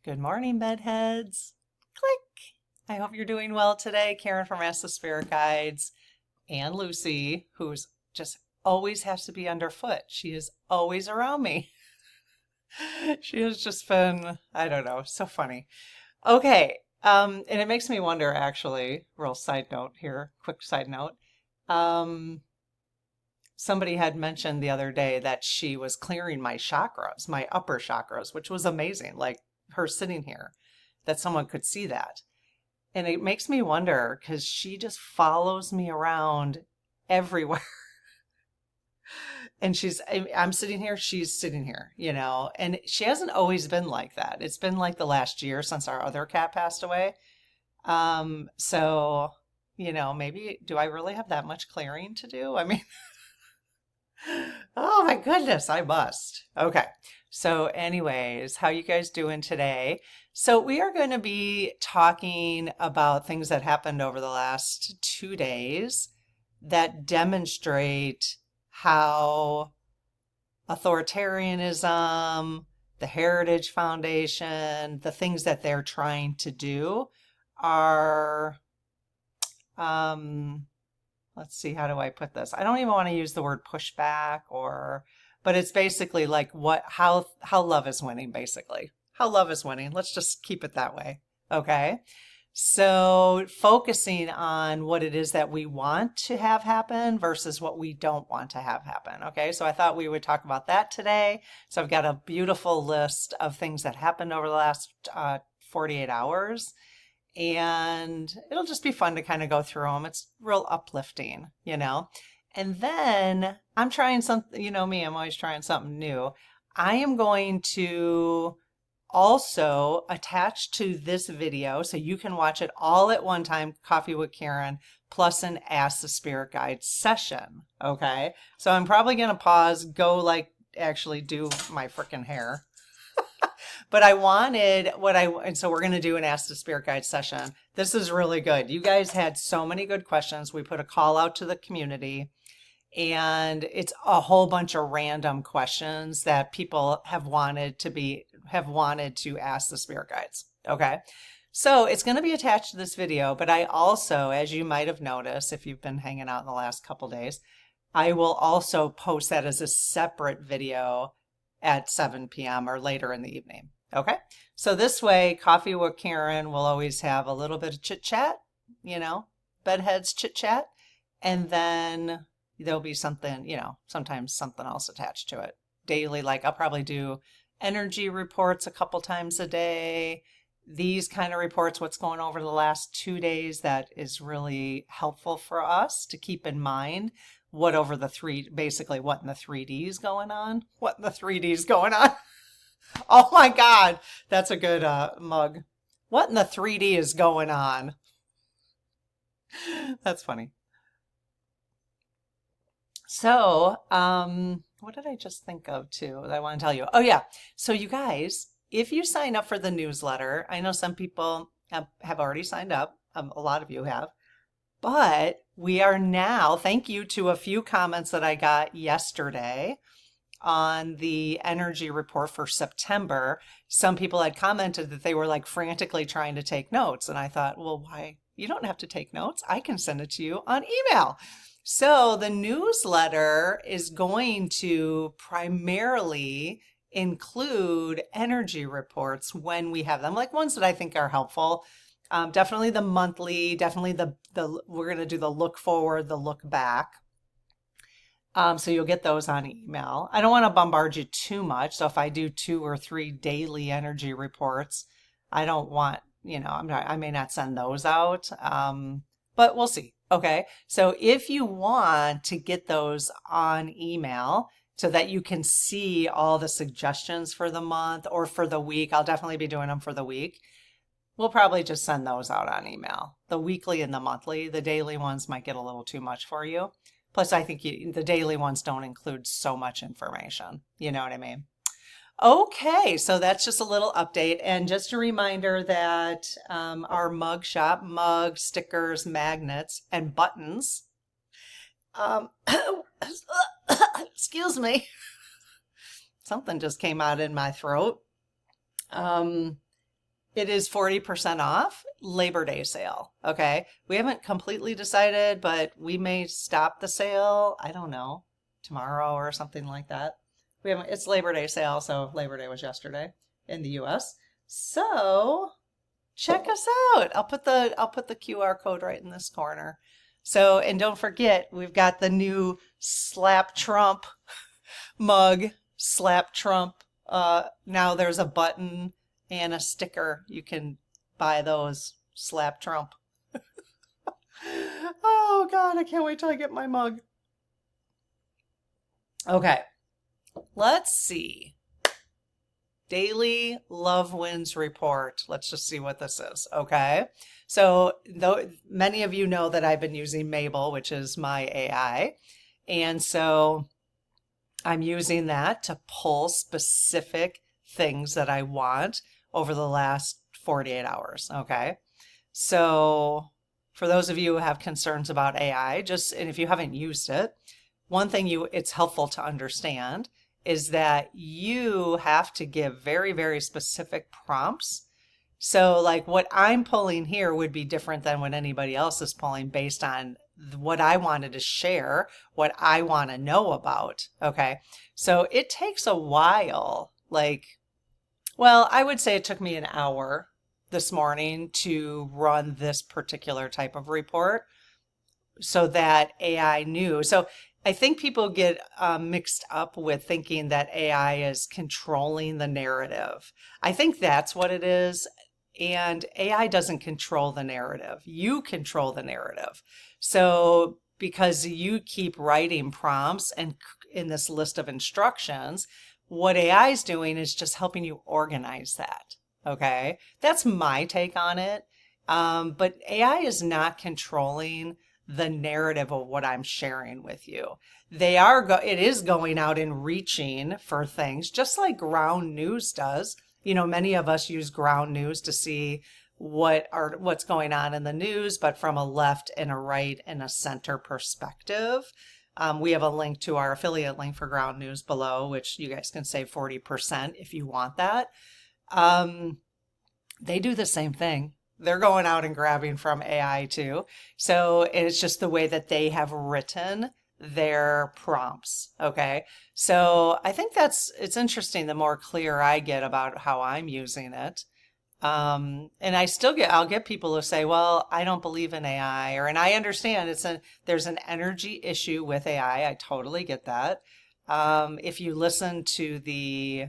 Good morning, bedheads. Click. I hope you're doing well today. Karen from Ask the Spirit Guides and Lucy, who's just always has to be underfoot. She is always around me. She has just been, I don't know, so funny. Okay, and it makes me wonder, actually, real side note here, quick side note. Um, Somebody had mentioned the other day that she was clearing my chakras, my upper chakras, which was amazing. Like her sitting here, that someone could see that. And it makes me wonder because she just follows me around everywhere. And I'm sitting here, she's sitting here, and she hasn't always been like that. It's been like the last year since our other cat passed away. So, maybe do I really have that much clearing to do? I mean, oh my goodness, I must. Okay. So anyways, how you guys doing today? So we are going to be talking about things that happened over the last 2 days that demonstrate how authoritarianism, the Heritage Foundation, the things that they're trying to do are let's see, how do I put this? I don't even want to use the word pushback but it's basically like how love is winning, basically. How love is winning. Let's just keep it that way. Okay. So focusing on what it is that we want to have happen versus what we don't want to have happen. Okay. So I thought we would talk about that today. So I've got a beautiful list of things that happened over the last 48 hours. And it'll just be fun to kind of go through them. It's real uplifting. And then I'm trying something, me, I'm always trying something new. I am going to also attach to this video so you can watch it all at one time, Coffee with Karen, plus an Ask the Spirit Guide session. Okay. So I'm probably going to pause, go actually do my freaking hair. But I wanted and so we're going to do an Ask the Spirit Guide session. This is really good. You guys had so many good questions. We put a call out to the community, and it's a whole bunch of random questions that people have wanted to ask the Spirit Guides. Okay. So it's going to be attached to this video, but I also, as you might have noticed, if you've been hanging out in the last couple days, I will also post that as a separate video at 7 p.m. or later in the evening. Okay. So this way, Coffee with Karen will always have a little bit of chit chat, bedheads chit chat. And then there'll be something, sometimes something else attached to it daily. Like I'll probably do energy reports a couple times a day. These kind of reports, what's going over the last 2 days, that is really helpful for us to keep in mind what in the 3D is going on. What in the 3D is going on? Oh my God, that's a good mug. What in the 3D is going on? That's funny. So, what did I just think of too that I want to tell you? Oh yeah. So you guys, if you sign up for the newsletter, I know some people have already signed up. A lot of you have. But we are now, thank you to a few comments that I got yesterday on the energy report for September. Some people had commented that they were frantically trying to take notes. And I thought, well, why? You don't have to take notes. I can send it to you on email. So the newsletter is going to primarily include energy reports when we have them, like ones that I think are helpful. Definitely the monthly, definitely we're going to do the look forward, the look back. So you'll get those on email. I don't want to bombard you too much. So if I do 2 or 3 daily energy reports, I don't want, I may not send those out. But we'll see. Okay. So if you want to get those on email so that you can see all the suggestions for the month or for the week, I'll definitely be doing them for the week. We'll probably just send those out on email. The weekly and the monthly, the daily ones might get a little too much for you. Plus, I think the daily ones don't include so much information. You know what I mean? Okay, so that's just a little update. And just a reminder that our mug shop, mugs, stickers, magnets, and buttons. Excuse me. Something just came out in my throat. It is 40% off Labor Day sale. Okay. We haven't completely decided, but we may stop the sale. I don't know, tomorrow or something like that. We haven't, it's Labor Day sale. So Labor Day was yesterday in the US. So check us out. I'll put the QR code right in this corner. So, and don't forget, we've got the new Slap Trump mug, Slap Trump. Now there's a button and a sticker. You can buy those. Slap Trump. Oh God, I can't wait till I get my mug. Okay, let's see. Daily Love Wins Report. Let's just see what this is. Okay. So though many of you know that I've been using Mabel, which is my AI. And so I'm using that to pull specific things that I want over the last 48 hours. Okay. So for those of you who have concerns about AI, and if you haven't used it, one thing it's helpful to understand is that you have to give very, very specific prompts. So like what I'm pulling here would be different than what anybody else is pulling based on what I wanted to share, what I want to know about. Okay. So it takes a while, I would say it took me an hour this morning to run this particular type of report so that AI knew. So I think people get mixed up with thinking that AI is controlling the narrative. I think that's what it is. And AI doesn't control the narrative. You control the narrative. So because you keep writing prompts and in this list of instructions, what AI is doing is just helping you organize that. Okay. That's my take on it. But AI is not controlling the narrative of what I'm sharing with you. It is going out and reaching for things just like ground news does. You know, many of us use ground news to see what's going on in the news, but from a left and a right and a center perspective. We have a link to our affiliate link for ground news below, which you guys can save 40% if you want that. They do the same thing. They're going out and grabbing from AI too. So it's just the way that they have written their prompts. Okay. So I think it's interesting the more clear I get about how I'm using it. And I'll get people who say, well, I don't believe in AI, and I understand there's an energy issue with AI. I totally get that. If you listen to the,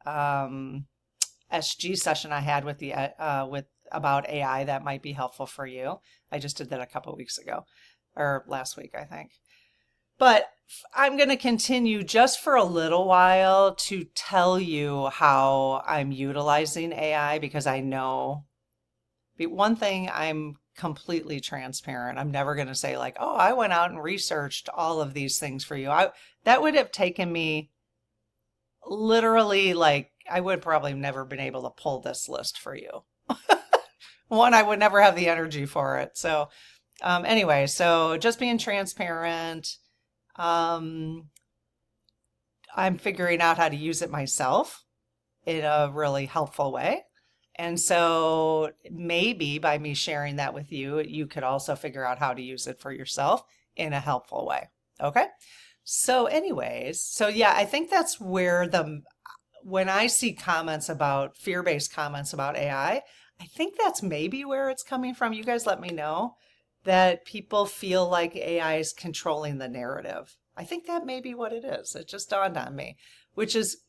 SG session I had with about AI, that might be helpful for you. I just did that a couple weeks ago or last week, I think. But I'm going to continue just for a little while to tell you how I'm utilizing AI because I know one thing, I'm completely transparent. I'm never going to say like, oh, I went out and researched all of these things for you. That would have taken me literally I would probably never been able to pull this list for you. One, I would never have the energy for it. So anyway, so just being transparent. I'm figuring out how to use it myself in a really helpful way. And so maybe by me sharing that with you, you could also figure out how to use it for yourself in a helpful way. Okay. So anyways, yeah, I think that's where when I see comments about fear-based comments about AI, I think that's maybe where it's coming from. You guys let me know that people feel like AI is controlling the narrative. I think that may be what it is. It just dawned on me, which is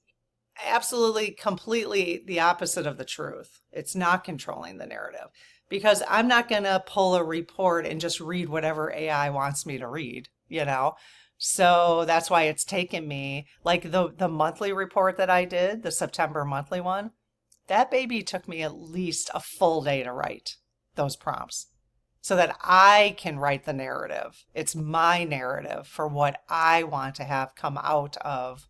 absolutely completely the opposite of the truth. It's not controlling the narrative because I'm not going to pull a report and just read whatever AI wants me to read, So that's why it's taken me, like the monthly report that I did, the September monthly one, that baby took me at least a full day to write those prompts so that I can write the narrative. It's my narrative for what I want to have come out of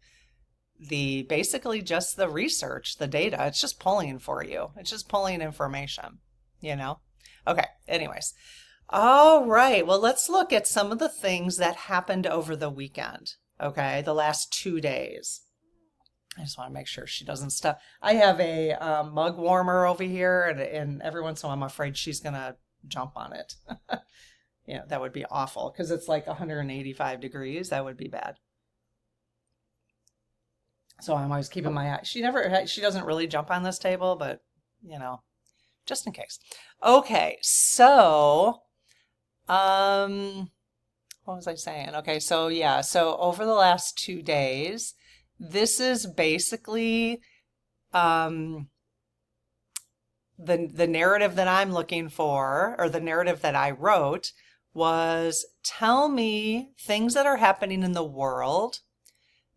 basically just the research, the data. It's just pulling for you. It's just pulling information, Okay, anyways. All right, well, let's look at some of the things that happened over the weekend, okay, the last 2 days. I just want to make sure she doesn't stuff. I have a mug warmer over here, and every once in a while I'm afraid she's going to jump on it. Yeah, that would be awful because it's like 185 degrees. That would be bad. So I'm always keeping my eye. She doesn't really jump on this table, but you know, just in case. Okay, so, what was I saying? Okay, so yeah, so over the last 2 days, this is basically the narrative that I'm looking for, or the narrative that I wrote, was tell me things that are happening in the world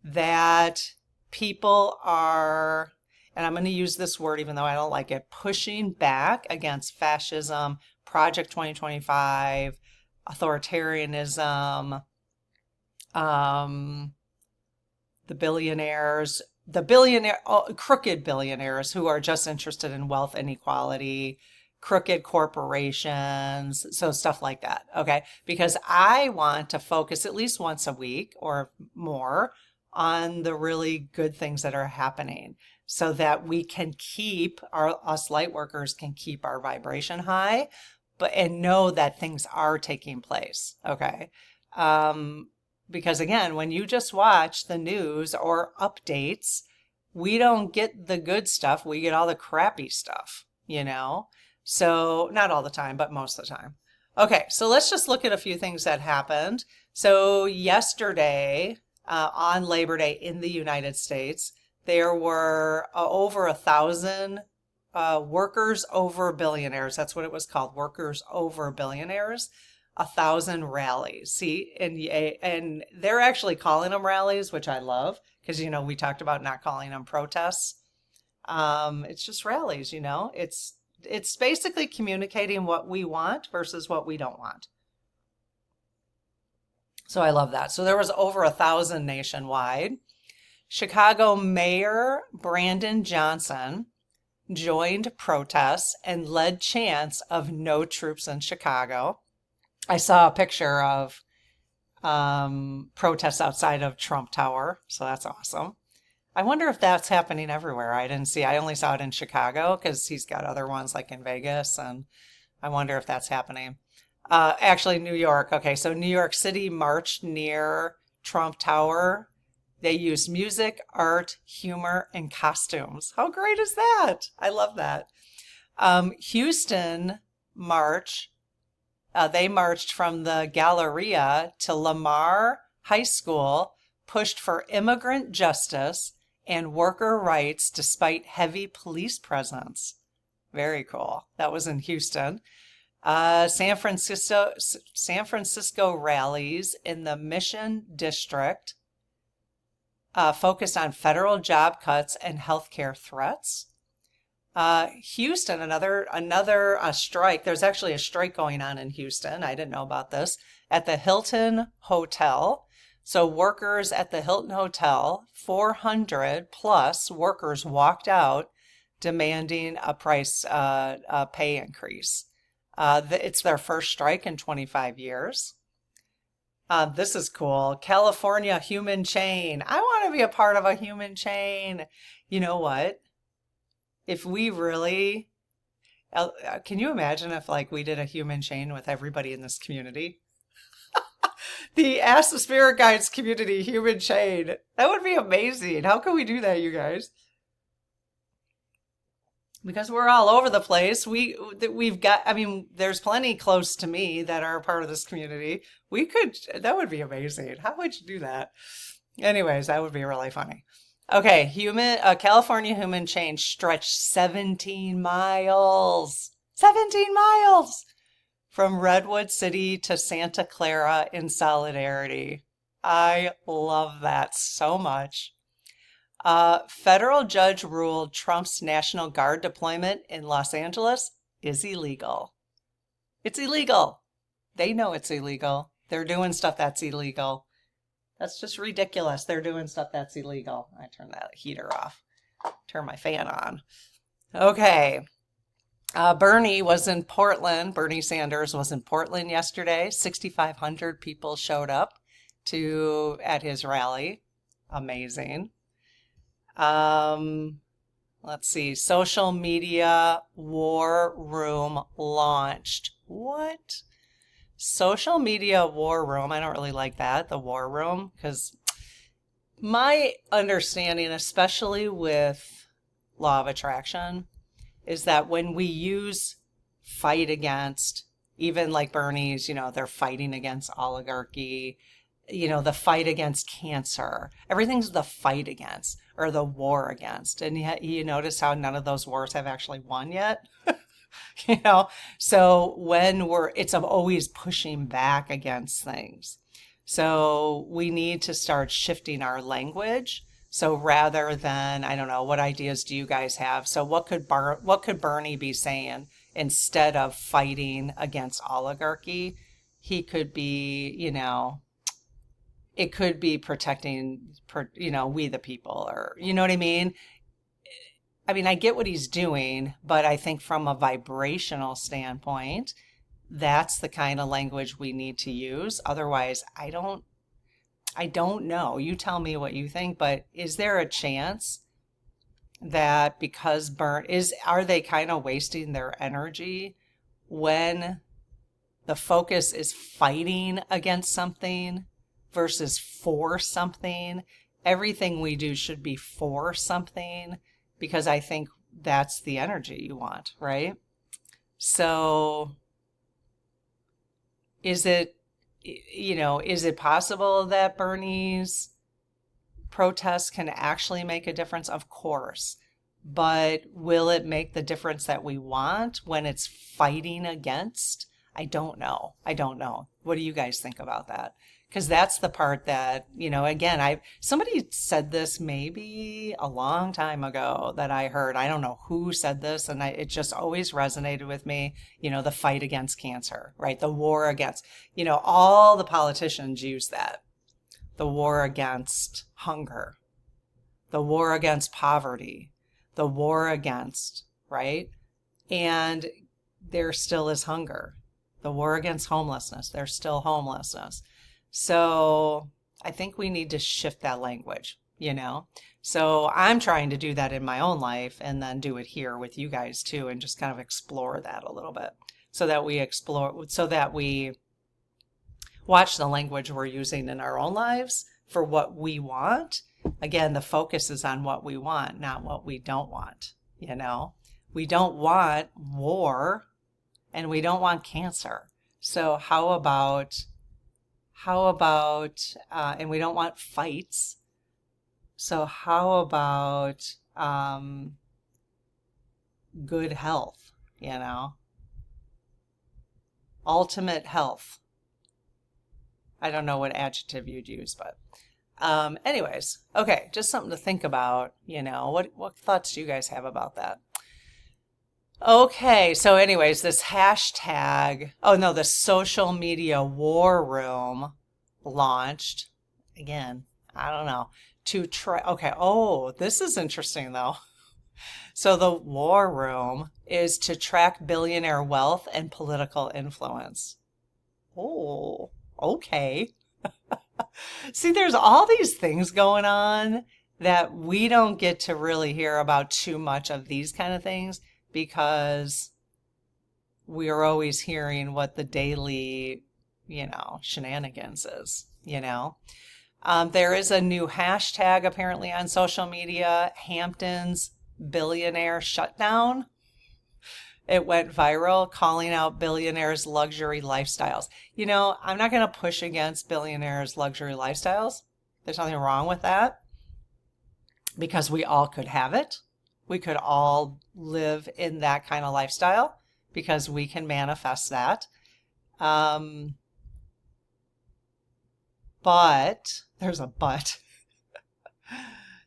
that people are, and I'm going to use this word even though I don't like it, pushing back against fascism, Project 2025, authoritarianism, crooked billionaires who are just interested in wealth inequality, crooked corporations, so stuff like that. Okay. Because I want to focus at least once a week or more on the really good things that are happening so that we can keep us light workers can keep our vibration high, and know that things are taking place. Okay. Because again, when you just watch the news or updates, we don't get the good stuff. We get all the crappy stuff, you know? So not all the time, but most of the time. Okay, so let's just look at a few things that happened. So yesterday, on Labor Day in the United States, there were over 1,000 workers over billionaires. That's what it was called, workers over billionaires. 1,000 rallies. See, and they're actually calling them rallies, which I love because you know we talked about not calling them protests. It's just rallies. You know, it's basically communicating what we want versus what we don't want. So I love that. So there was over 1,000 nationwide. Chicago Mayor Brandon Johnson joined protests and led chants of no troops in Chicago. I saw a picture of protests outside of Trump Tower, so that's awesome. I wonder if that's happening everywhere. I only saw it in Chicago because he's got other ones like in Vegas, and I wonder if that's happening. Actually, New York. Okay, so New York City marched near Trump Tower. They used music, art, humor, and costumes. How great is that? I love that. Houston march. They marched from the Galleria to Lamar High School, pushed for immigrant justice and worker rights despite heavy police presence. Very cool. That was in Houston. San Francisco rallies in the Mission District focused on federal job cuts and healthcare threats. Houston, another strike. There's actually a strike going on in Houston. I didn't know about this at the Hilton Hotel. So workers at the Hilton Hotel, 400 plus workers walked out demanding a pay increase. It's their first strike in 25 years. This is cool. California human chain. I want to be a part of a human chain. You know what? If we really, can you imagine if like we did a human chain with everybody in this community? The Ask the Spirit Guides community human chain. That would be amazing. How can we do that, you guys? Because we're all over the place. We've got, I mean, there's plenty close to me that are a part of this community. That would be amazing. How would you do that? Anyways, that would be really funny. Okay, California human chain stretched 17 miles. 17 miles from Redwood City to Santa Clara in solidarity. I love that so much. Federal judge ruled Trump's National Guard deployment in Los Angeles is illegal. It's illegal. They know it's illegal. They're doing stuff that's illegal. That's just ridiculous. They're doing stuff that's illegal. I turn that heater off. Turn my fan on. Okay. Bernie Sanders was in Portland yesterday. 6,500 people showed up at his rally. Amazing. Let's see. Social media war room launched. What? Social media war room. I don't really like that, the war room, because my understanding, especially with law of attraction, is that when we use fight against, even like Bernie's, they're fighting against oligarchy, the fight against cancer, everything's the fight against or the war against. And yet you notice how none of those wars have actually won yet. you know so it's always pushing back against things, so we need to start shifting our language. So rather than, I don't know, what ideas do you guys have? So what could Bernie be saying instead of fighting against oligarchy? He could be, it could be protecting, we the people, or you know what I mean? I mean, I get what he's doing, but I think from a vibrational standpoint, that's the kind of language we need to use. Otherwise, I don't know. You tell me what you think, but is there a chance that because are they kind of wasting their energy when the focus is fighting against something versus for something? Everything we do should be for something, because I think that's the energy you want, right? So is it possible that Bernie's protests can actually make a difference? Of course. But will it make the difference that we want when it's fighting against? I don't know. What do you guys think about that? Because that's the part that, again, somebody said this maybe a long time ago that I heard. I don't know who said this, and it just always resonated with me. The fight against cancer, right? The war against, all the politicians use that. The war against hunger, the war against poverty, the war against, right? And there still is hunger. The war against homelessness, there's still homelessness. So I think we need to shift that language, So I'm trying to do that in my own life and then do it here with you guys too, and just kind of explore that a little bit so that we watch the language we're using in our own lives for what we want. Again, the focus is on what we want, not what we don't want. We don't want war and we don't want cancer. So how about, and we don't want fights. So how about good health, ultimate health. I don't know what adjective you'd use, but anyways, okay, just something to think about, what thoughts do you guys have about that? Okay, so anyways, this hashtag, the social media war room launched. Again, I don't know, to try, okay, this is interesting though. So the war room is to track billionaire wealth and political influence. Oh, okay. See, there's all these things going on that we don't get to really hear about too much of these kind of things, because we are always hearing what the daily, shenanigans is, There is a new hashtag apparently on social media, Hampton's Billionaire Shutdown. It went viral, calling out billionaires' luxury lifestyles. I'm not going to push against billionaires' luxury lifestyles. There's nothing wrong with that, because we all could have it. We could all live in that kind of lifestyle because we can manifest that. But there's a but.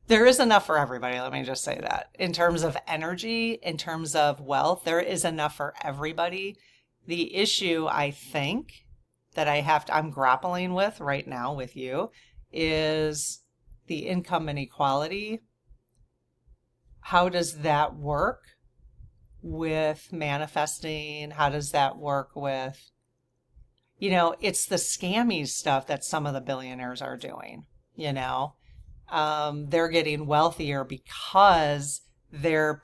There is enough for everybody. Let me just say that. In terms of energy, in terms of wealth, there is enough for everybody. The issue, I think, that I'm grappling with right now with you is the income inequality. How does that work with manifesting? How does that work with, it's the scammy stuff that some of the billionaires are doing, they're getting wealthier because they're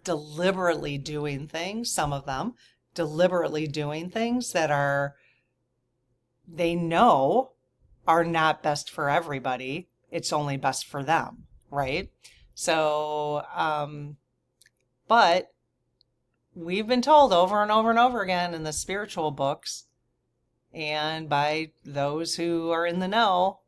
deliberately doing things, some of them deliberately doing things that they know are not best for everybody. It's only best for them, right? So, but we've been told over and over and over again in the spiritual books and by those who are in the know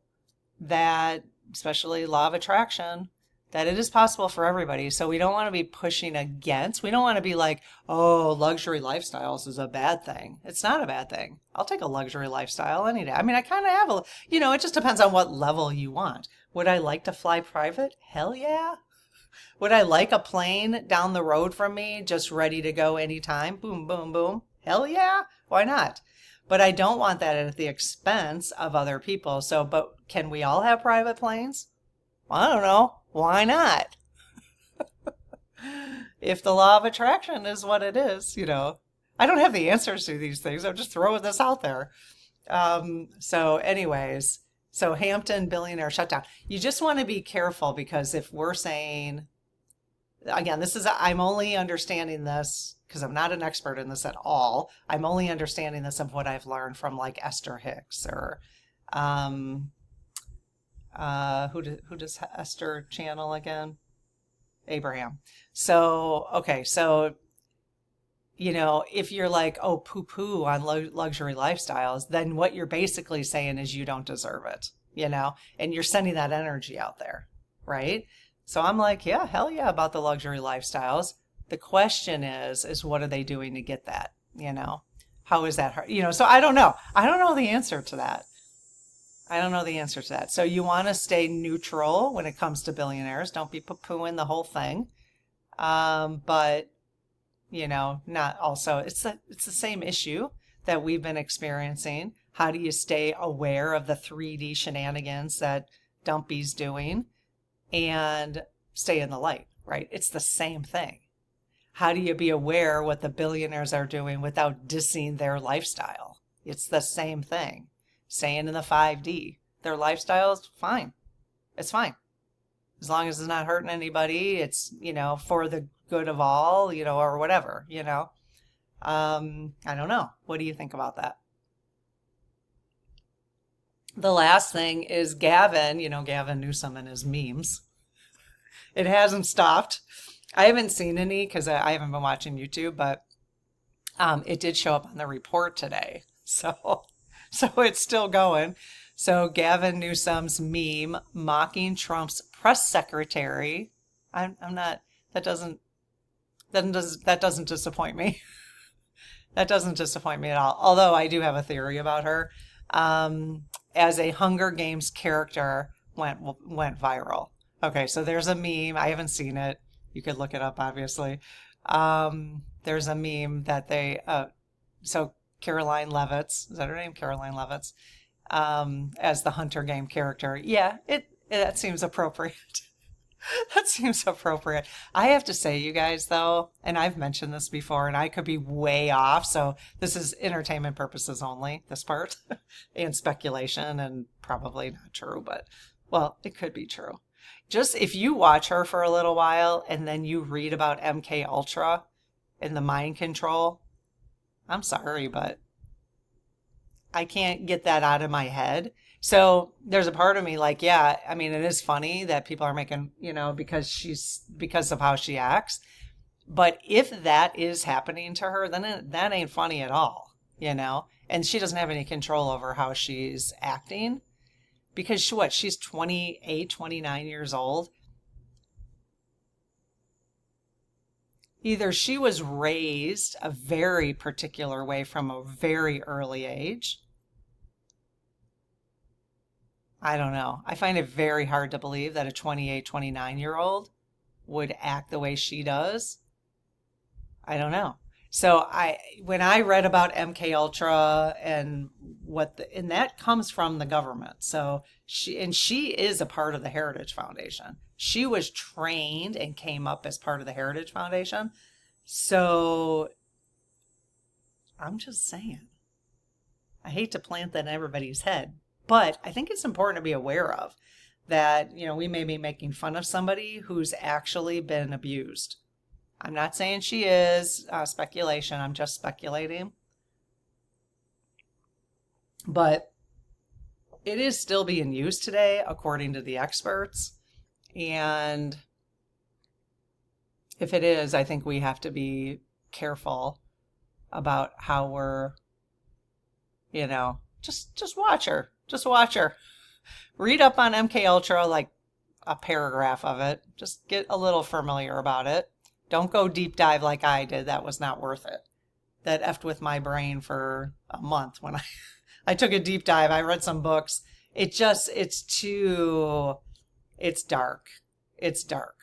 that, especially law of attraction, that it is possible for everybody. So we don't want to be pushing against. We don't want to be like, oh, luxury lifestyles is a bad thing. It's not a bad thing. I'll take a luxury lifestyle any day. I mean, I kind of have it just depends on what level you want. Would I like to fly private? Hell yeah. Would I like a plane down the road from me just ready to go anytime? Boom, boom, boom. Hell yeah. Why not? But I don't want that at the expense of other people. So, but can we all have private planes? I don't know. Why not? If the law of attraction is what it is, I don't have the answers to these things. I'm just throwing this out there. So anyways, so Hampton Billionaire Shutdown. You just want to be careful because if we're saying, again, I'm only understanding this because I'm not an expert in this at all. I'm only understanding this of what I've learned from like Esther Hicks or, who does Esther channel again? Abraham. So, okay. So, if you're like, oh, poo poo on luxury lifestyles, then what you're basically saying is you don't deserve it, and you're sending that energy out there. Right. So I'm like, yeah, hell yeah, about the luxury lifestyles. The question is what are they doing to get that? How is that hard? So I don't know. I don't know the answer to that. So you want to stay neutral when it comes to billionaires. Don't be poo-pooing the whole thing. But not also, it's the same issue that we've been experiencing. How do you stay aware of the 3D shenanigans that Dumpy's doing and stay in the light, right? It's the same thing. How do you be aware what the billionaires are doing without dissing their lifestyle? It's the same thing. Staying in the 5D. Their lifestyle is fine. It's fine. As long as it's not hurting anybody, it's, for the good of all, or whatever, I don't know. What do you think about that? The last thing is Gavin, Gavin Newsom and his memes. It hasn't stopped. I haven't seen any because I haven't been watching YouTube, but it did show up on the report today. So it's still going. So Gavin Newsom's meme mocking Trump's press secretary. I'm not, that doesn't disappoint me. That doesn't disappoint me at all. Although I do have a theory about her. As a Hunger Games character went viral. Okay, so there's a meme. I haven't seen it. You could look it up, obviously. There's a meme that so Caroline Leavitt, is that her name? Caroline Leavitt, as the Hunger Game character. Yeah, that seems appropriate. That seems appropriate. I have to say, you guys, though, and I've mentioned this before, and I could be way off, so this is entertainment purposes only, this part, and speculation, and probably not true, but, well, it could be true. Just if you watch her for a little while, and then you read about MK Ultra and the mind control, I'm sorry, but I can't get that out of my head. So there's a part of me like, yeah, I mean, it is funny that people are making, because of how she acts. But if that is happening to her, then that ain't funny at all, and she doesn't have any control over how she's acting because she's 28, 29 years old. Either she was raised a very particular way from a very early age. I don't know. I find it very hard to believe that a 28, 29-year-old would act the way she does. I don't know. So when I read about MK Ultra and and that comes from the government. So she is a part of the Heritage Foundation. She was trained and came up as part of the Heritage Foundation. So I'm just saying, I hate to plant that in everybody's head, but I think it's important to be aware of that, we may be making fun of somebody who's actually been abused. I'm not saying she is, speculation. I'm just speculating. But it is still being used today, according to the experts. And if it is, I think we have to be careful about how we're, just watch her. Just watch her. Read up on MK Ultra, like a paragraph of it. Just get a little familiar about it. Don't go deep dive like I did. That was not worth it. That effed with my brain for a month when I took a deep dive. I read some books. It's dark. It's dark.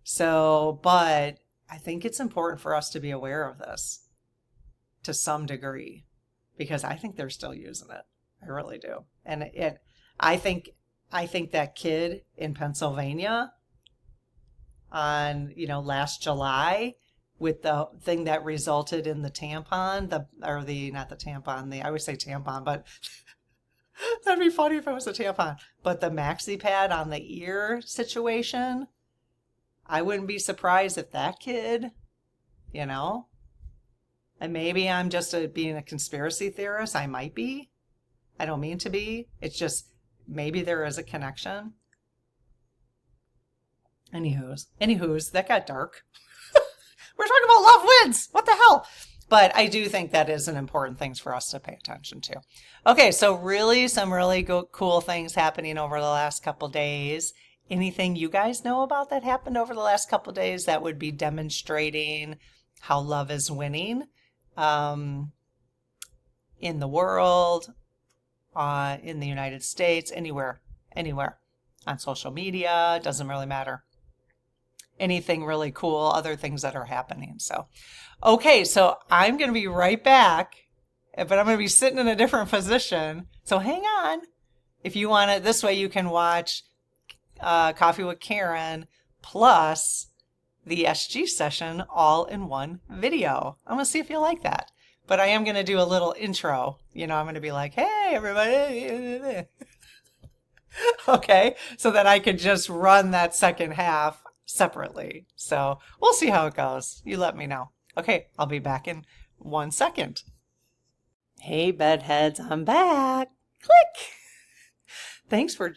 So, but I think it's important for us to be aware of this to some degree, because I think they're still using it. I really do. And I think that kid in Pennsylvania on, last July with the thing that resulted in the tampon, I always say tampon, but that'd be funny if it was a tampon. But the maxi pad on the ear situation, I wouldn't be surprised if that kid, and maybe I'm just being a conspiracy theorist. I might be. I don't mean to be. It's just maybe there is a connection. Anywho's, that got dark. We're talking about love wins. What the hell? But I do think that is an important thing for us to pay attention to. Okay, so some really cool things happening over the last couple days. Anything you guys know about that happened over the last couple days that would be demonstrating how love is winning in the world, in the United States, anywhere, on social media, doesn't really matter. Anything really cool, other things that are happening. So, okay, so I'm going to be right back, but I'm going to be sitting in a different position. So hang on. If you want it this way, you can watch Coffee with Karen plus the SG session all in one video. I'm going to see if you like that. But I am going to do a little intro. I'm going to be like, hey, everybody. Okay, so that I could just run that second half separately. So we'll see how it goes. You let me know. Okay, I'll be back in 1 second. Hey, bedheads, I'm back. Click. Thanks for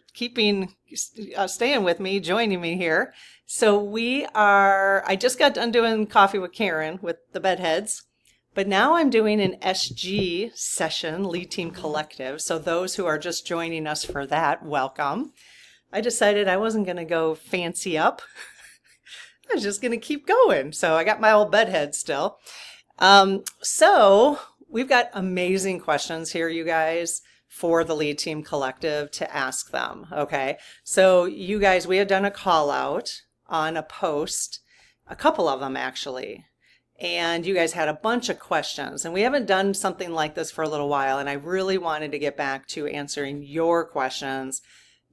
staying with me, joining me here. So I just got done doing Coffee with Karen with the bedheads. But now I'm doing an SG session, Lead Team Collective. So those who are just joining us for that, welcome. I decided I wasn't going to go fancy up. I was just going to keep going. So I got my old bedhead still. So we've got amazing questions here, you guys, for the Lead Team Collective to ask them. Okay. So you guys, we had done a call out on a post, a couple of them actually. And you guys had a bunch of questions, and we haven't done something like this for a little while. And I really wanted to get back to answering your questions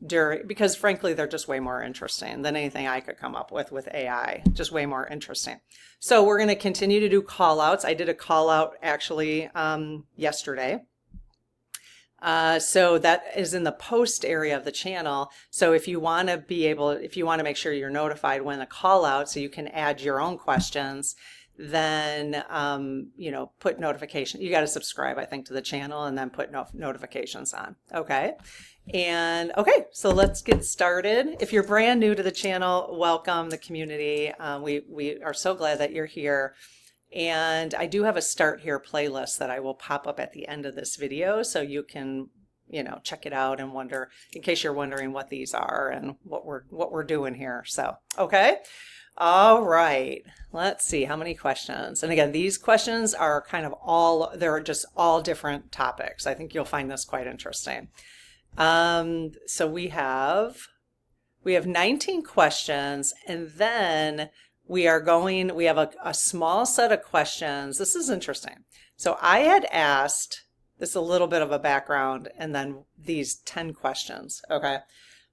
because frankly, they're just way more interesting than anything I could come up with AI, just way more interesting. So we're going to continue to do call outs. I did a call out actually yesterday. So that is in the post area of the channel. So if you want to make sure you're notified when the call out, so you can add your own questions, then, put notification. You got to subscribe, I think, to the channel and then put notifications on. Okay. And okay, so let's get started. If you're brand new to the channel, welcome the community. We are so glad that you're here. And I do have a Start Here playlist that I will pop up at the end of this video, so you can, check it out and wonder, in case you're wondering what these are and what we're doing here. So, okay. All right. Let's see how many questions. And again, these questions are they're just all different topics. I think you'll find this quite interesting. So we have 19 questions, and then we have a small set of questions. This is interesting. So I had asked this a little bit of a background and then these 10 questions. Okay.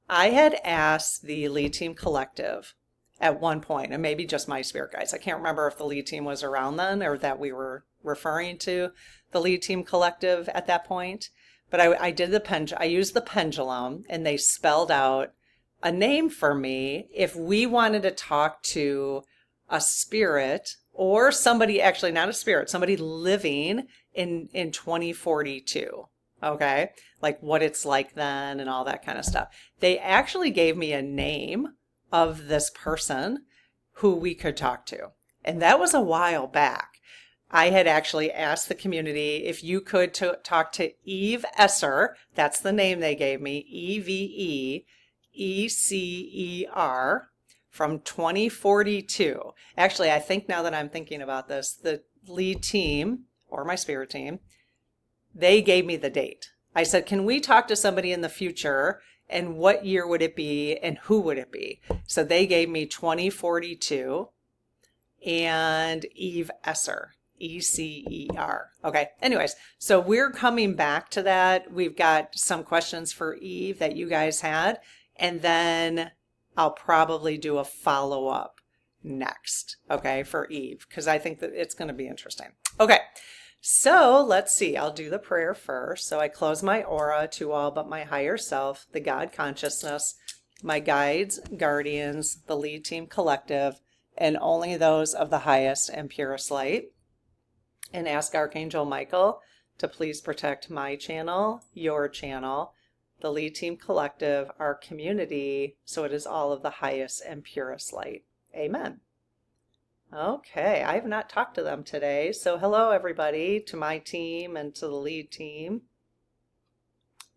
I had asked the Lead Team Collective at one point, and maybe just my spirit guides. I can't remember if the Lead Team was around then or that we were referring to the Lead Team Collective at that point. But I used the pendulum, and they spelled out a name for me if we wanted to talk to a spirit or somebody, actually not a spirit, somebody living in 2042. Okay, like what it's like then and all that kind of stuff. They actually gave me a name of this person who we could talk to, and that was a while back. I had actually asked the community if you could talk to Eve Esser. That's the name they gave me, EVEECER, from 2042. Actually, I think now that I'm thinking about this, the lead team, or my spirit team, they gave me the date. I said, can we talk to somebody in the future, and what year would it be and who would it be? So they gave me 2042 and Eve Esser. ECER. Okay. Anyways, so we're coming back to that. We've got some questions for Eve that you guys had, and then I'll probably do a follow-up next, okay, for Eve, because I think that it's going to be interesting. Okay. So let's see. I'll do the prayer first. So I close my aura to all but my higher self, the God consciousness, my guides, guardians, the lead team collective, and only those of the highest and purest light. And ask Archangel Michael to please protect my channel, your channel, the lead team collective, our community, so it is all of the highest and purest light. Amen. Okay, I have not talked to them today. So hello everybody, to my team and to the lead team.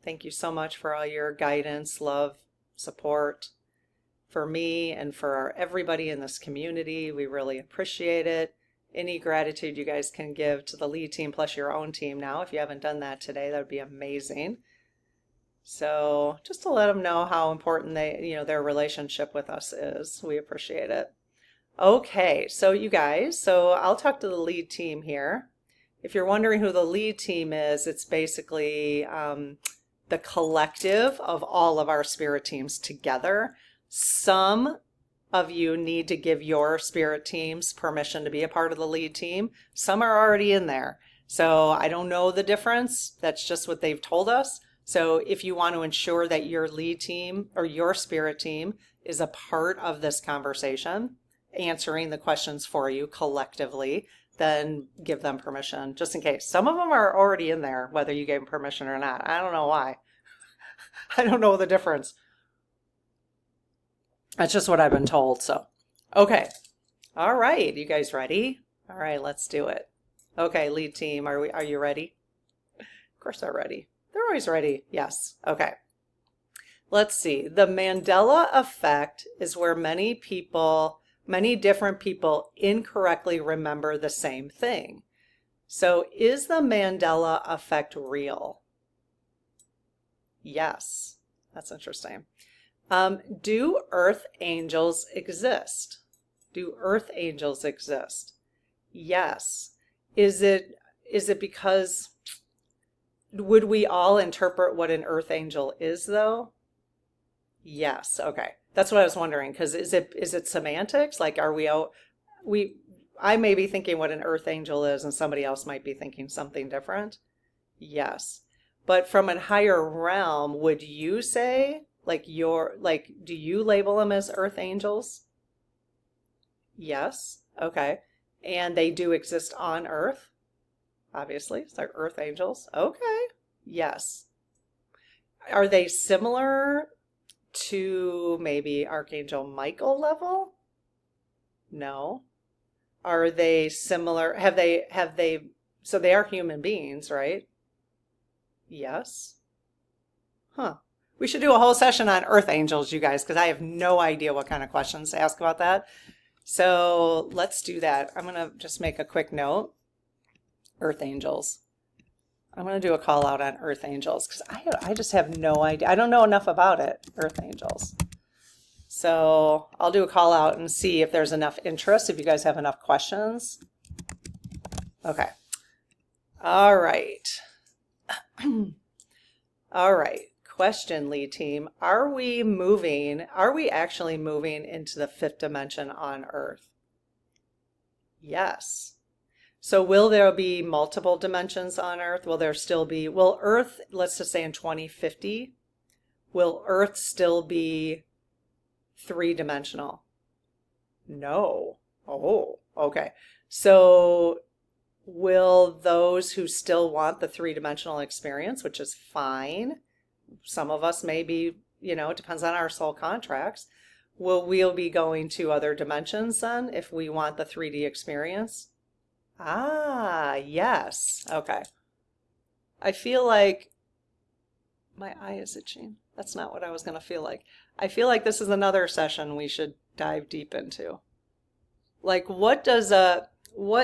Thank you so much for all your guidance, love, support for me and for everybody in this community. We really appreciate it. Any gratitude you guys can give to the lead team plus your own team now. If you haven't done that today, that would be amazing. So just to let them know how important their relationship with us is. We appreciate it. Okay, so you guys, so I'll talk to the lead team here. If you're wondering who the lead team is, it's basically the collective of all of our spirit teams together. Some of you need to give your spirit teams permission to be a part of the lead team. Some are already in there. So I don't know the difference. That's just what they've told us. So if you want to ensure that your lead team or your spirit team is a part of this conversation, answering the questions for you collectively, then give them permission just in case. Some of them are already in there, whether you gave them permission or not. I don't know why. I don't know the difference. That's just what I've been told. So, okay. All right. You guys ready? All right, let's do it. Okay, lead team, are you ready? Of course they're ready. They're always ready. Yes. Okay. Let's see. The Mandela effect is where many different people incorrectly remember the same thing. So, is the Mandela effect real? Yes. That's interesting. Do earth angels exist? Do earth angels exist? Yes. Is it because, would we all interpret what an earth angel is though? Yes. Okay. That's what I was wondering, because is it semantics? Like, I may be thinking what an earth angel is and somebody else might be thinking something different. Yes. But from a higher realm, would you say, do you label them as earth angels? Yes. Okay. And they do exist on earth, obviously. So they're earth angels. Okay. Yes. Are they similar to maybe Archangel Michael level? No. Are they similar? So they are human beings, right? Yes. Huh. We should do a whole session on earth angels, you guys, because I have no idea what kind of questions to ask about that. So let's do that. I'm going to just make a quick note. Earth angels. I'm going to do a call out on earth angels because I just have no idea. I don't know enough about it, earth angels. So I'll do a call out and see if there's enough interest, if you guys have enough questions. Okay. All right. All right. Question, lead team. Are we actually moving into the fifth dimension on Earth? Yes. So will there be multiple dimensions on Earth? Will Earth, let's just say in 2050, will Earth still be three-dimensional? No. Oh, okay. So will those who still want the three-dimensional experience, which is fine, some of us may be, it depends on our soul contracts, we'll be going to other dimensions then if we want the 3D experience? Ah, yes. Okay. I feel like my eye is itching. That's not what I was going to feel like. I feel like this is another session we should dive deep into. Like, what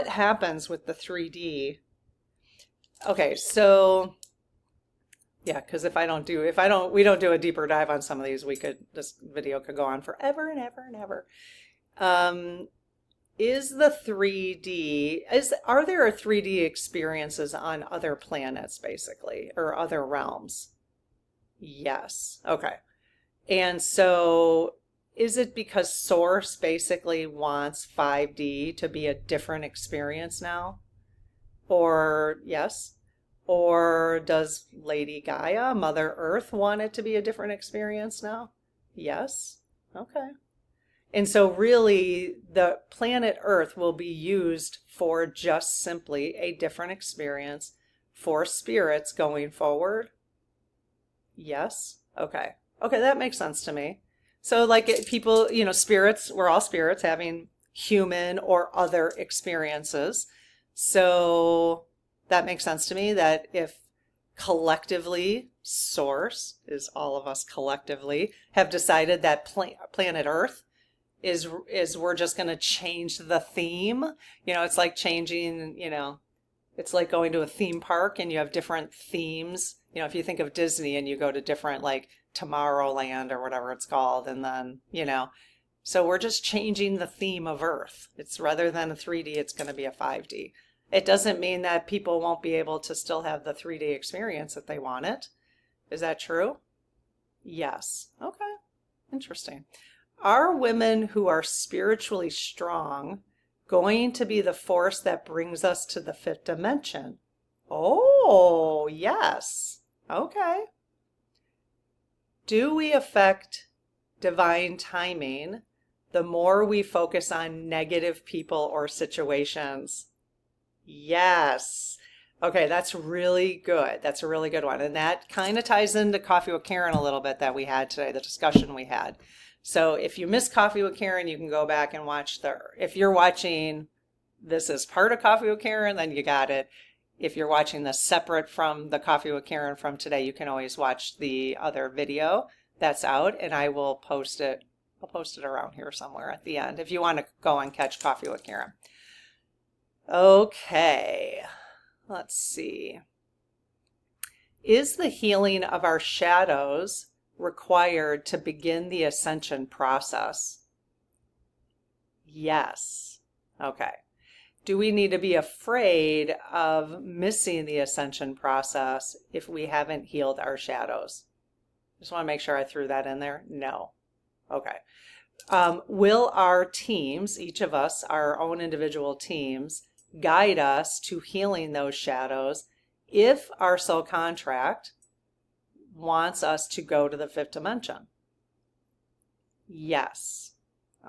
happens with the 3D? Okay, so yeah, because we don't do a deeper dive on some of these, this video could go on forever and ever and ever. Is the 3D, are there 3D experiences on other planets basically, or other realms? Yes. Okay. And so is it because Source basically wants 5D to be a different experience now? Or yes? Or does Lady Gaia, Mother Earth, want it to be a different experience now? Yes? Okay. And so really the planet Earth will be used for just simply a different experience for spirits going forward? Yes? Okay. Okay, that makes sense to me. So like people, spirits, we're all spirits having human or other experiences. So that makes sense to me that if collectively, Source is all of us collectively, have decided that planet Earth is we're just going to change the theme. It's like changing, it's like going to a theme park and you have different themes. If you think of Disney and you go to different, like Tomorrowland or whatever it's called, and then, so we're just changing the theme of Earth. It's rather than a 3D, it's going to be a 5D. It doesn't mean that people won't be able to still have the 3D experience if they want it. Is that true? Yes. Okay. Interesting. Are women who are spiritually strong going to be the force that brings us to the fifth dimension? Oh, yes. Okay. Do we affect divine timing the more we focus on negative people or situations? Yes. Okay, that's really good. That's a really good one. And that kind of ties into Coffee with Karen a little bit that we had today, the discussion we had. So if you missed Coffee with Karen, you can go back and watch if you're watching this as part of Coffee with Karen, then you got it. If you're watching this separate from the Coffee with Karen from today, you can always watch the other video that's out, and I will post it. I'll post it around here somewhere at the end if you want to go and catch Coffee with Karen. Okay, let's see. Is the healing of our shadows required to begin the ascension process? Yes. Okay. Do we need to be afraid of missing the ascension process if we haven't healed our shadows? Just want to make sure I threw that in there. No. Okay. Will our teams, each of us, our own individual teams, guide us to healing those shadows if our soul contract wants us to go to the fifth dimension? Yes.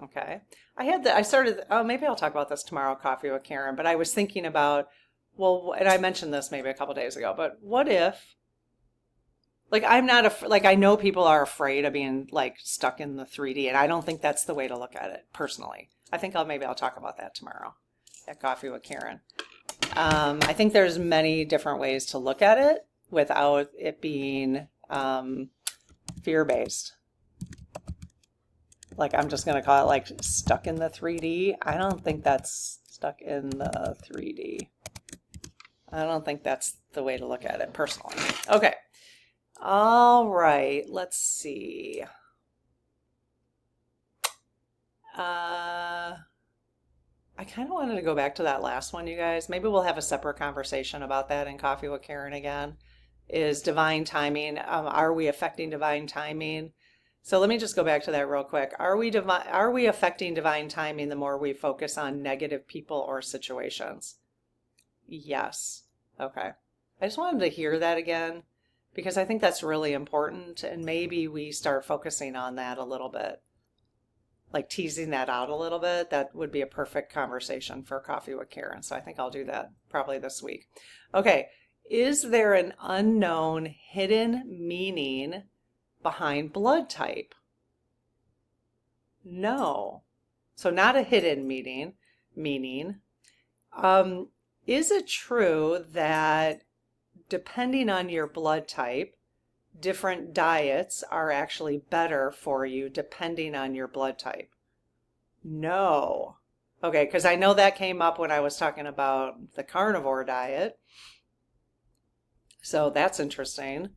Okay. Maybe I'll talk about this tomorrow, Coffee with Karen, but I was thinking about, well, and I mentioned this maybe a couple days ago, but what if, like, I know people are afraid of being like stuck in the 3D, and I don't think that's the way to look at it personally. I think maybe I'll talk about that tomorrow at Coffee with Karen. I think there's many different ways to look at it without it being fear-based. Like, I'm just going to call it like stuck in the 3D. I don't think that's stuck in the 3D. I don't think that's the way to look at it personally. Okay. All right. Let's see. I kind of wanted to go back to that last one, you guys. Maybe we'll have a separate conversation about that in Coffee with Karen again. Is divine timing, are we affecting divine timing? So let me just go back to that real quick. Are we affecting divine timing the more we focus on negative people or situations? Yes. Okay. I just wanted to hear that again because I think that's really important, and maybe we start focusing on that a little bit. like teasing that out a little bit, that would be a perfect conversation for Coffee with Karen. So I think I'll do that probably this week. Okay. Is there an unknown hidden meaning behind blood type? No. So not a hidden meaning. Is it true that depending on your blood type, different diets are actually better for you depending on your blood type? No. Okay, because I know that came up when I was talking about the carnivore diet. So that's interesting.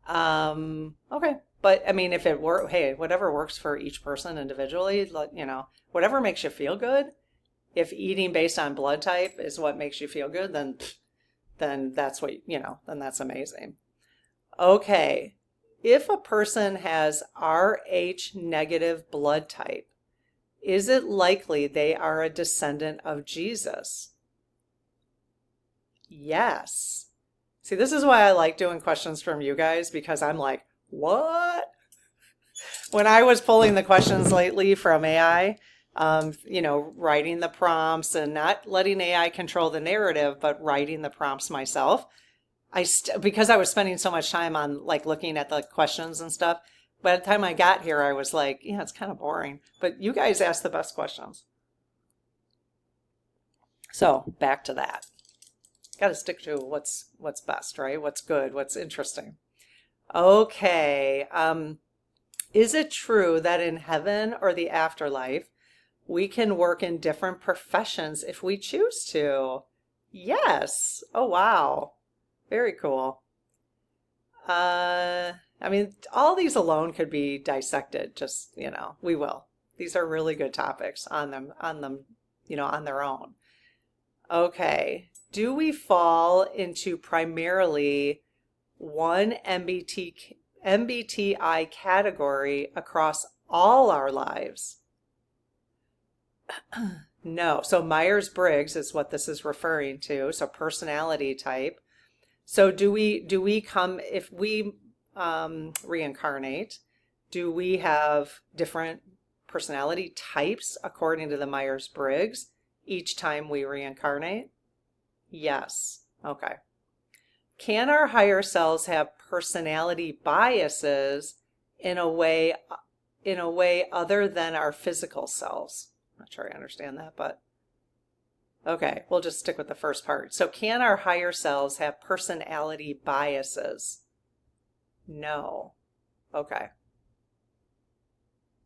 Okay. But I mean, if it were, hey, whatever works for each person individually, whatever makes you feel good. If eating based on blood type is what makes you feel good, then that's what, then that's amazing. Okay. If a person has Rh negative blood type, is it likely they are a descendant of Jesus? Yes. See, this is why I like doing questions from you guys, because I'm like, what? When I was pulling the questions lately from AI, writing the prompts and not letting AI control the narrative, but writing the prompts myself, because I was spending so much time on like looking at the questions and stuff, by the time I got here, I was like, yeah, it's kind of boring. But you guys asked the best questions. So back to that. Got to stick to what's best, right? What's good, what's interesting. Okay. Is it true that in heaven or the afterlife, we can work in different professions if we choose to? Yes. Oh, wow. Very cool. I mean, all these alone could be dissected. Just, we will. These are really good topics on their own. Okay. Do we fall into primarily one MBTI category across all our lives? No. So Myers-Briggs is what this is referring to. So personality type. So do we come, if we reincarnate, do we have different personality types according to the Myers-Briggs each time we reincarnate? Yes. Okay. Can our higher selves have personality biases in a way other than our physical selves? I'm not sure I understand that, but okay, we'll just stick with the first part. So can our higher selves have personality biases? No. Okay.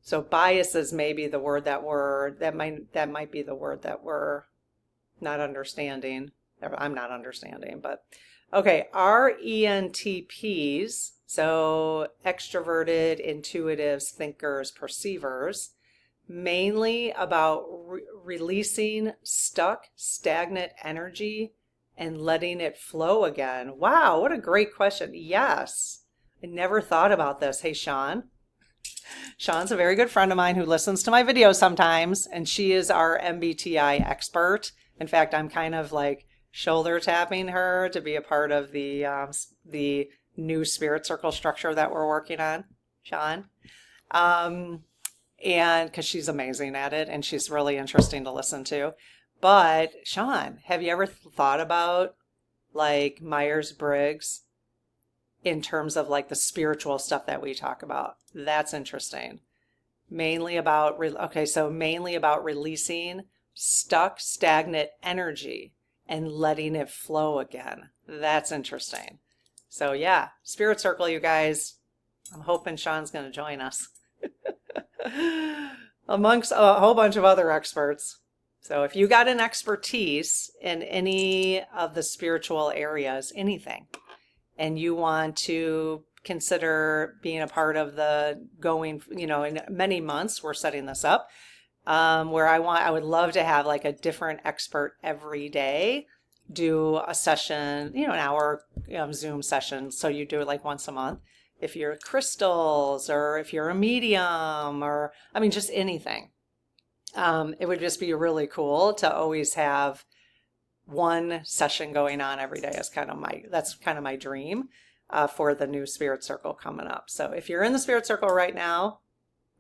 So biases may be the word that might be the word that we're not understanding. I'm not understanding, but okay. Our ENTPs, so extroverted, intuitives, thinkers, perceivers, mainly about releasing stuck, stagnant energy and letting it flow again. Wow, what a great question. Yes, I never thought about this. Hey, Sean. Sean's a very good friend of mine who listens to my videos sometimes, and she is our MBTI expert. In fact, I'm kind of like shoulder tapping her to be a part of the new spirit circle structure that we're working on, Sean. And because she's amazing at it and she's really interesting to listen to. But Sean, have you ever thought about like Myers-Briggs in terms of like the spiritual stuff that we talk about? That's interesting. Mainly about releasing stuck, stagnant energy and letting it flow again. That's interesting. So yeah, Spirit Circle, you guys, I'm hoping Sean's going to join us amongst a whole bunch of other experts. So if you got an expertise in any of the spiritual areas, anything, and you want to consider being a part of the going, in many months, we're setting this up, where I would love to have like a different expert every day do a session, an hour Zoom session. So you do it like once a month. If you're crystals or if you're a medium or, I mean, just anything. It would just be really cool to always have one session going on every day. That's kind of my dream for the new Spirit Circle coming up. So if you're in the Spirit Circle right now,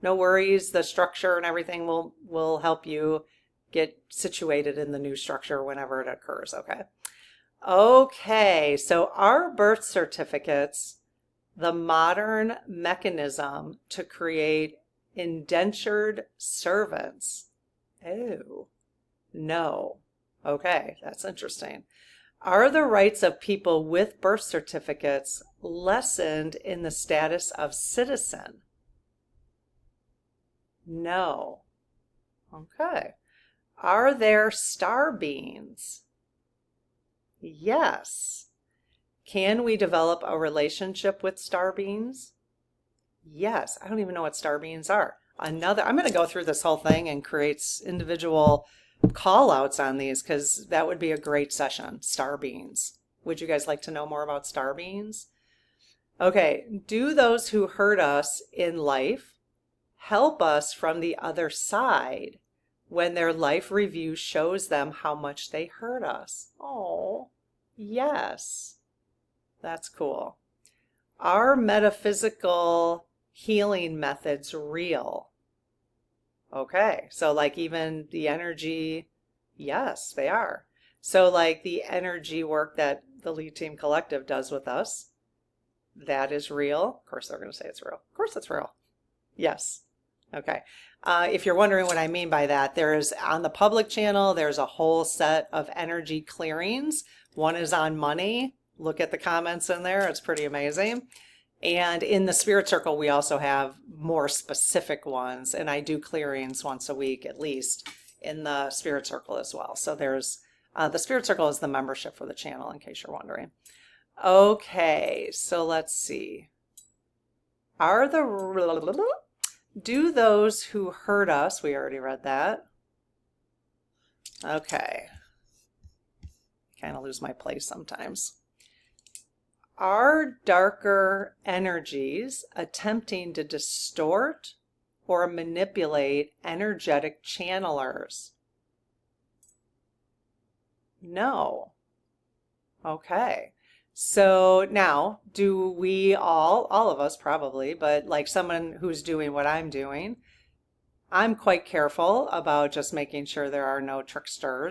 No worries. The structure and everything will help you get situated in the new structure whenever it occurs, okay? Okay, so our birth certificates, the modern mechanism to create indentured servants. Oh, no. Okay, that's interesting. Are the rights of people with birth certificates lessened in the status of citizen? No. Okay. Are there star beings? Yes. Can we develop a relationship with star beings? Yes. I don't even know what star beings are. I'm going to go through this whole thing and create individual call outs on these because that would be a great session. Star beings. Would you guys like to know more about star beings? Okay. Do those who hurt us in life help us from the other side when their life review shows them how much they hurt us? Oh, yes. That's cool. Are metaphysical healing methods real? Okay, so like even the energy, yes, they are. So like the energy work that the Lead Team Collective does with us, that is real. Of course, they're going to say it's real. Of course, it's real. Yes. Okay. If you're wondering what I mean by that, there's on the public channel, there's a whole set of energy clearings. One is on money. Look at the comments in there. It's pretty amazing. And in the Spirit Circle, we also have more specific ones. And I do clearings once a week, at least, in the Spirit Circle as well. So there's the Spirit Circle is the membership for the channel, in case you're wondering. Okay, so let's see. Do those who hurt us, we already read that. Okay. Kind of lose my place sometimes. Are darker energies attempting to distort or manipulate energetic channelers? No. Okay. So now, do we all of us probably, but like someone who's doing what I'm doing, I'm quite careful about just making sure there are no trickster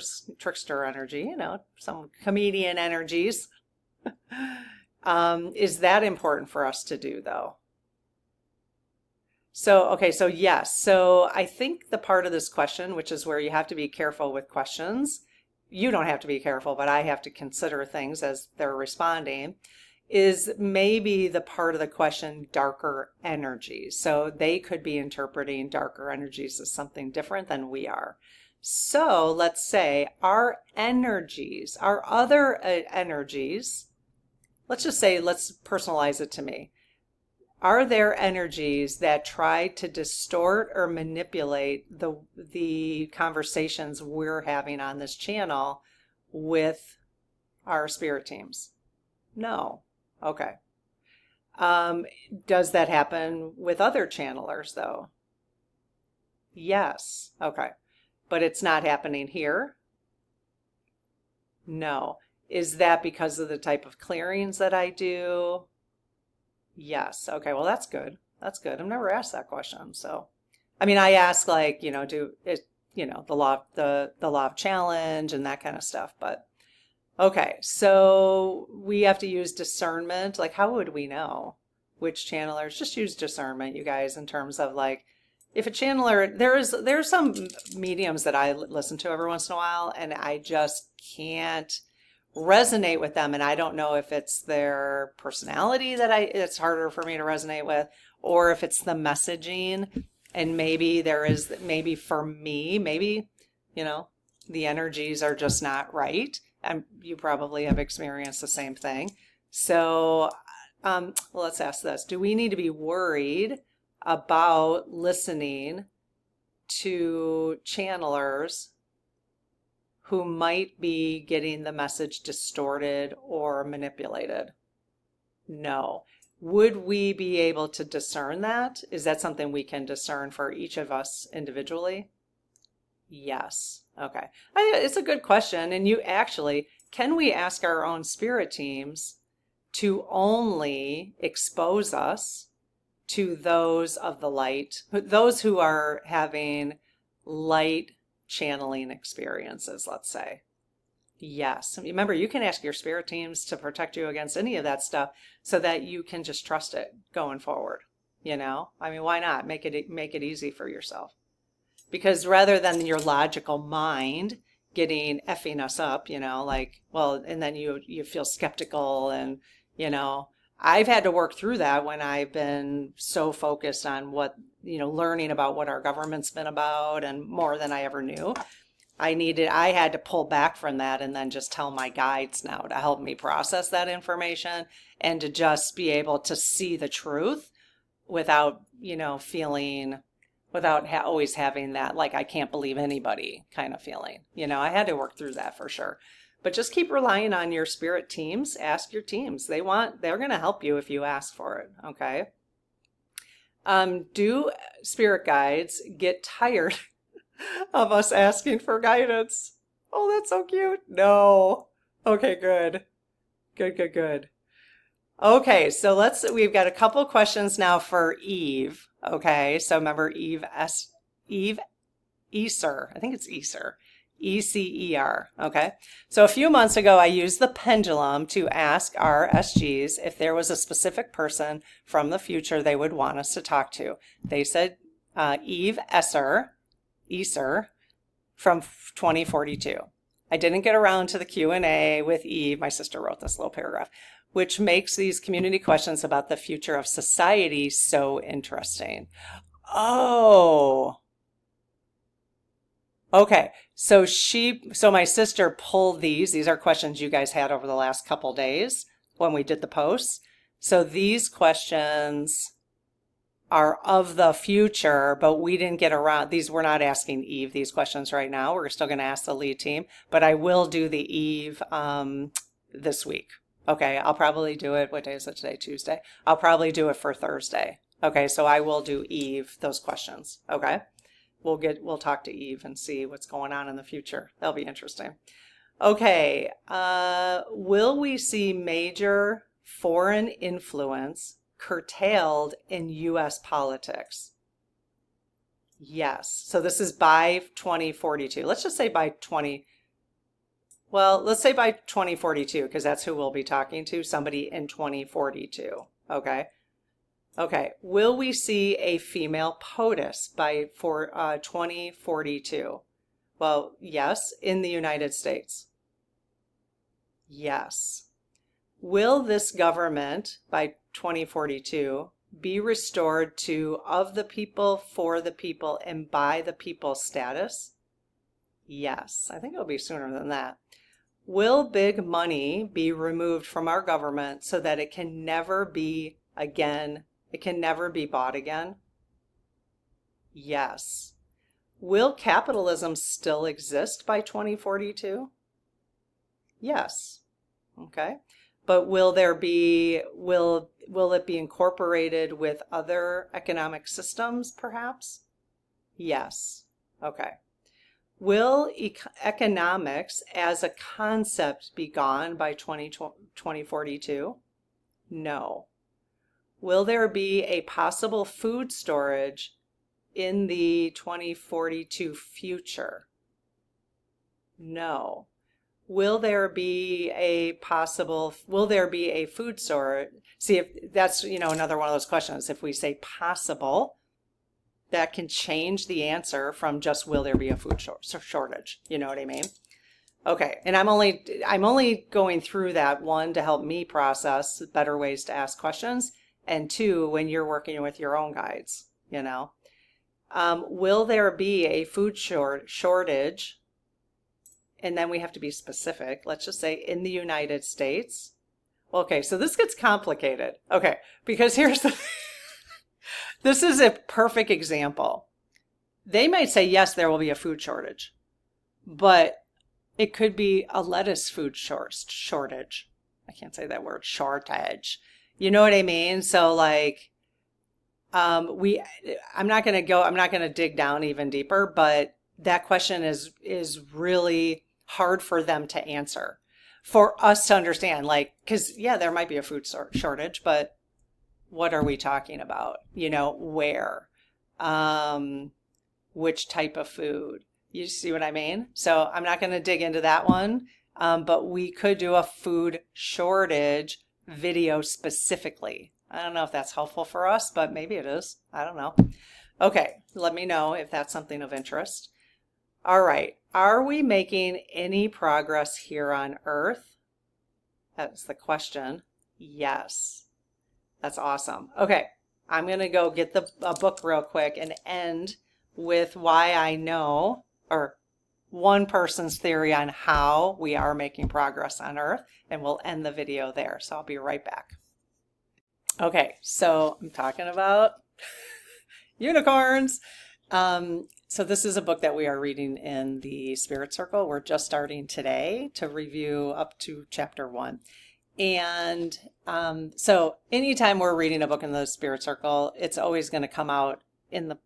energy, some comedian energies. Is that important for us to do though? So, okay, so yes. So I think the part of this question, which is where you have to be careful with questions, you don't have to be careful, but I have to consider things as they're responding, is maybe the part of the question darker energies. So they could be interpreting darker energies as something different than we are. So let's say our energies, our other energies, let's just say, let's personalize it to me. Are there energies that try to distort or manipulate the conversations we're having on this channel with our spirit teams? No. Okay. Does that happen with other channelers though? Yes. Okay. But it's not happening here? No. Is that because of the type of clearings that I do? Yes. Okay. Well, that's good. That's good. I've never asked that question. So, I mean, I ask like, the law of challenge and that kind of stuff. But okay. So we have to use discernment. Like, how would we know which channelers? Just use discernment, you guys, in terms of like, if a channeler, there's some mediums that I listen to every once in a while, and I just can't resonate with them, and I don't know if it's their personality that it's harder for me to resonate with, or if it's the messaging, and maybe for me, the energies are just not right, and you probably have experienced the same thing. So let's ask this. Do we need to be worried about listening to channelers who might be getting the message distorted or manipulated? No. Would we be able to discern that? Is that something we can discern for each of us individually? Yes. Okay. It's a good question. And can we ask our own spirit teams to only expose us to those of the light, those who are having light channeling experiences, let's say. Yes. Remember, you can ask your spirit teams to protect you against any of that stuff so that you can just trust it going forward. I mean, why not make it easy for yourself? Because rather than your logical mind getting effing us up, and then you feel skeptical and, I've had to work through that when I've been so focused on learning about what our government's been about and more than I ever knew. I had to pull back from that and then just tell my guides now to help me process that information and to just be able to see the truth without, always having that, like, I can't believe anybody kind of feeling. I had to work through that for sure. But just keep relying on your spirit teams. Ask your teams. They're going to help you if you ask for it. Okay. Do spirit guides get tired of us asking for guidance? Oh, that's so cute. No. Okay, good. Good. Okay, so we've got a couple questions now for Eve. Okay, so remember Eve Ecer. I think it's Ecer. ECER. Okay, so a few months ago, I used the pendulum to ask our SGs if there was a specific person from the future they would want us to talk to. They said Eve Ecer from 2042. I didn't get around to the Q&A with Eve. My sister wrote this little paragraph, which makes these community questions about the future of society so interesting. Oh, okay. So my sister pulled these are questions you guys had over the last couple days when we did the posts. So these questions are of the future, but we didn't get around. We're not asking Eve these questions right now. We're still going to ask the lead team, but I will do the Eve this week. Okay, I'll probably do it. What day is it today? Tuesday. I'll probably do it for Thursday. Okay, so I will do Eve those questions. Okay, we'll talk to Eve and see what's going on in the future. That'll be interesting. Okay, will we see major foreign influence curtailed in U.S. politics? Yes. So this is by 2042. Let's just say by 2042, because that's who we'll be talking to, somebody in 2042. Okay. Will we see a female POTUS by 2042? Well, yes, in the United States. Yes. Will this government by 2042 be restored to of the people, for the people, and by the people status? Yes. I think it'll be sooner than that. Will big money be removed from our government so that it can never be bought again? Yes. Will capitalism still exist by 2042? Yes. Okay. But will it be incorporated with other economic systems, perhaps? Yes. Okay. Will economics as a concept be gone by 2042? No. Will there be a possible food storage in the 2042 future? No. Will there be a food storage? See, if that's, another one of those questions. If we say possible, that can change the answer from just will there be a food shortage? You know what I mean? Okay, and I'm only going through that, one, to help me process better ways to ask questions, and two, when you're working with your own guides, will there be a food shortage? And then we have to be specific. Let's just say in the United States. Okay, so this gets complicated. Okay, because this is a perfect example. They might say, yes, there will be a food shortage, but it could be a lettuce food shortage. I can't say that word, shortage. You know what I mean? So I'm not going to dig down even deeper, but that question is really hard for them to answer, for us to understand, because there might be a food shortage, but what are we talking about? Where? Which type of food? You see what I mean? So I'm not going to dig into that one, but we could do a food shortage video specifically. I don't know if that's helpful for us, but maybe it is. I don't know. Okay, let me know if that's something of interest. All right, are we making any progress here on Earth? That's the question. Yes. That's awesome. Okay, I'm going to go get a book real quick and end with why I know, or one person's theory on how we are making progress on Earth, and we'll end the video there. So I'll be right back. Okay, so I'm talking about unicorns. So this is a book that we are reading in the Spirit Circle. We're just starting today to review up to chapter 1. And so anytime we're reading a book in the Spirit Circle, it's always going to come out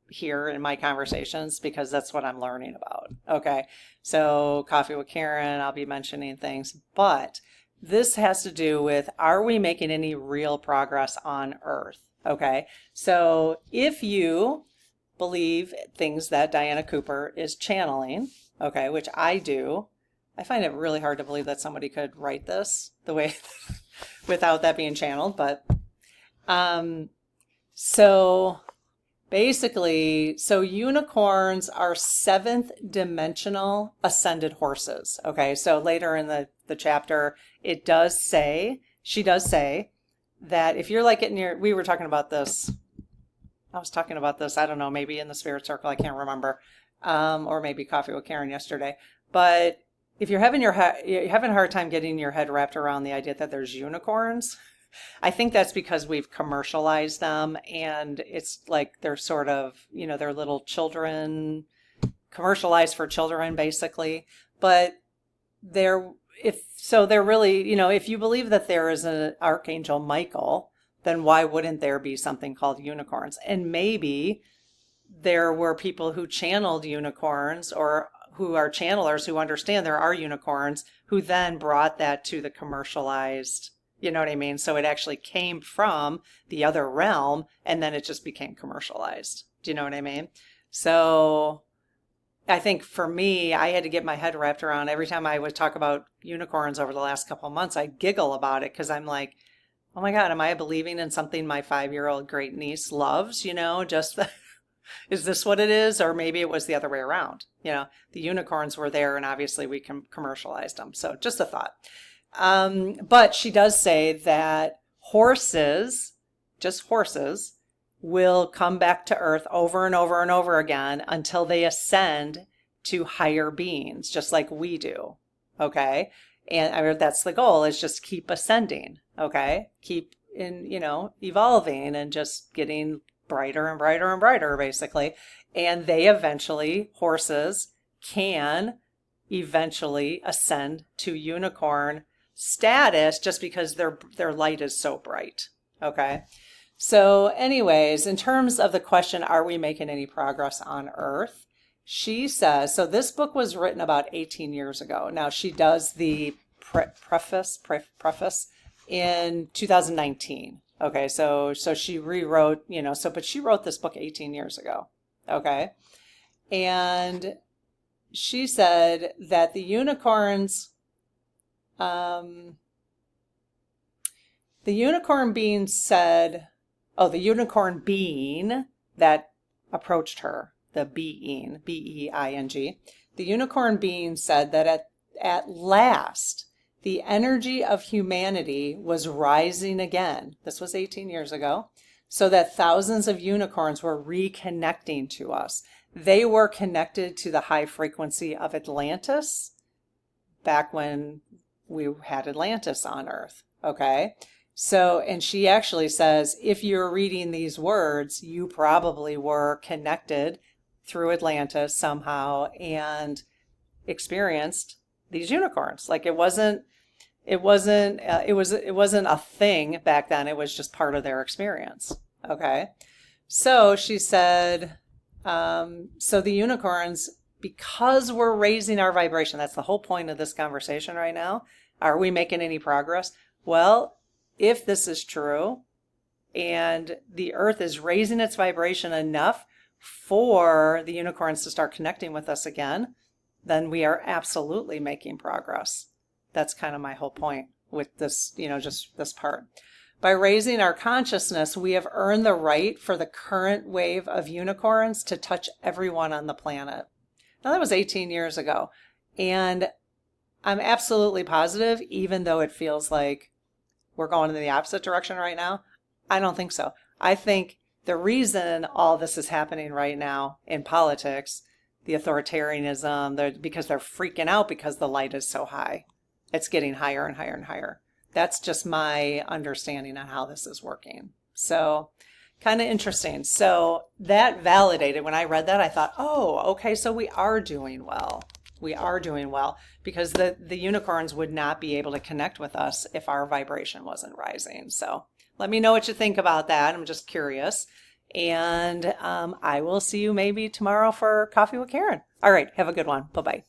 here in my conversations because that's what I'm learning about. Okay, so Coffee with Karen, I'll be mentioning things, but this has to do with, are we making any real progress on Earth? Okay, so if you believe things that Diana Cooper is channeling, okay, which I do, I find it really hard to believe that somebody could write this the way without that being channeled. But so basically, so unicorns are seventh dimensional ascended horses. Okay, so later in the chapter, she does say that if you're like we were talking about this. I was talking about this, I don't know, maybe in the Spirit Circle, I can't remember, or maybe Coffee with Karen yesterday. But if you're having a hard time getting your head wrapped around the idea that there's unicorns, I think that's because we've commercialized them, and it's like they're sort of, they're little children, commercialized for children, basically. But they're really, if you believe that there is an Archangel Michael, then why wouldn't there be something called unicorns? And maybe there were people who channeled unicorns, or who are channelers who understand there are unicorns, who then brought that to the commercialized, you know what I mean? So it actually came from the other realm, and then it just became commercialized. Do you know what I mean? So I think for me, I had to get my head wrapped around every time I would talk about unicorns over the last couple of months. I giggle about it because I'm like, oh my God, am I believing in something my 5-year-old great niece loves? Is this what it is? Or maybe it was the other way around. The unicorns were there, and obviously we commercialized them. So just a thought. But she does say that just horses, will come back to Earth over and over and over again until they ascend to higher beings, just like we do. Okay? And that's the goal, is just keep ascending. Okay, keep evolving and just getting brighter and brighter and brighter, basically. And horses can eventually ascend to unicorn status just because their light is so bright. Okay, so anyways, in terms of the question, are we making any progress on Earth? She says, so this book was written about 18 years ago. Now she does the preface in 2019. Okay, so she rewrote, but she wrote this book 18 years ago. Okay, and she said that the unicorn being that approached her, the being, B-E-I-N-G, the unicorn being said that at last, the energy of humanity was rising again. This was 18 years ago. So that thousands of unicorns were reconnecting to us. They were connected to the high frequency of Atlantis back when we had Atlantis on Earth. Okay. So, and she actually says, if you're reading these words, you probably were connected through Atlantis somehow and experienced these unicorns. Like it wasn't a thing back then. It was just part of their experience. Okay. So she said, so the unicorns, because we're raising our vibration, that's the whole point of this conversation right now. Are we making any progress? Well, if this is true, and the earth is raising its vibration enough for the unicorns to start connecting with us again, then we are absolutely making progress. That's kind of my whole point with this, just this part. By raising our consciousness, we have earned the right for the current wave of unicorns to touch everyone on the planet. Now, that was 18 years ago. And I'm absolutely positive, even though it feels like we're going in the opposite direction right now, I don't think so. I think the reason all this is happening right now in politics, the authoritarianism, because they're freaking out because the light is so high. It's getting higher and higher and higher. That's just my understanding on how this is working. So kind of interesting. So that validated, when I read that, I thought, oh, okay, so we are doing well. We are doing well, because the unicorns would not be able to connect with us if our vibration wasn't rising. So let me know what you think about that. I'm just curious. And I will see you maybe tomorrow for Coffee with Karen. All right, have a good one. Bye-bye.